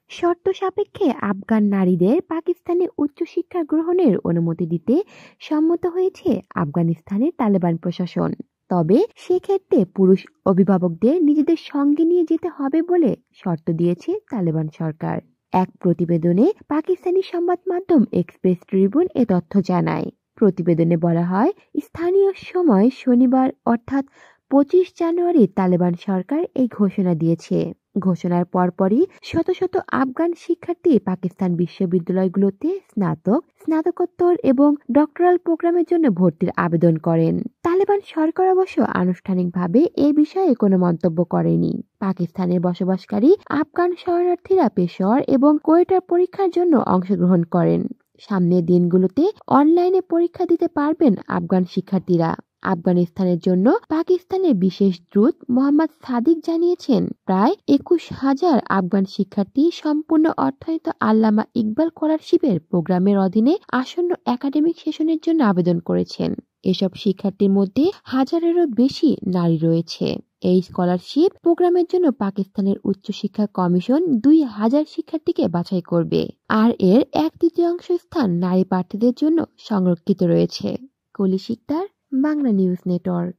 শর্ত সাপেক্ষে আফগান নারীদের পাকিস্তানে উচ্চশিক্ষা গ্রহণের অনুমতি দিতে সম্মত হয়েছে আফগানিস্তানের তালেবান প্রশাসন। তবে সেক্ষেত্রে পুরুষ অভিভাবকদের নিজেদের সঙ্গে নিয়ে যেতে হবে বলে শর্ত দিয়েছে তালেবান সরকার। এক প্রতিবেদনে পাকিস্তানি সংবাদ মাধ্যম এক্সপ্রেস ট্রিবিউন এ তথ্য জানায়। প্রতিবেদনে বলা হয়, স্থানীয় সময় শনিবার অর্থাৎ 25 জানুয়ারি তালেবান সরকার এই ঘোষণা দিয়েছে। ঘোষণার পরপরই শত শত আফগান শিক্ষার্থী পাকিস্তান বিশ্ববিদ্যালয়গুলোতে স্নাতক, স্নাতকোত্তর এবং ডক্টরাল প্রোগ্রামের জন্য ভর্তির আবেদন করেন। তালেবান সরকার অবশ্য আনুষ্ঠানিকভাবে এ বিষয়ে কোনো মন্তব্য করেনি। পাকিস্তানে বসবাসকারী আফগান শরণার্থীরা পেশোয়ার এবং কোয়েটার পরীক্ষার জন্য অংশগ্রহণ করেন। সামনের দিনগুলোতে অনলাইনে পরীক্ষা দিতে পারবেন আফগান শিক্ষার্থীরা। আফগানিস্তানের জন্য পাকিস্তানের বিশেষ দূত মোহাম্মদ সাদিক জানিয়েছেন, প্রায় 21,000 আফগান শিক্ষার্থী সম্পূর্ণ অর্থায়িত আল্লামা ইকবাল স্কলারশিপের প্রোগ্রামের অধীনে আসন্ন একাডেমিক সেশনের জন্য আবেদন করেছেন। এসব শিক্ষার্থীর মধ্যে হাজারেরও বেশি নারী রয়েছে। এই স্কলারশিপ প্রোগ্রামের জন্য পাকিস্তানের উচ্চশিক্ষা কমিশন 2,000 শিক্ষার্থীকে বাছাই করবে, আর এর 1/3 স্থান নারী প্রার্থীদের জন্য সংরক্ষিত রয়েছে। কলি শিকদার, বাংলা নিউজ নেটওয়ার্ক।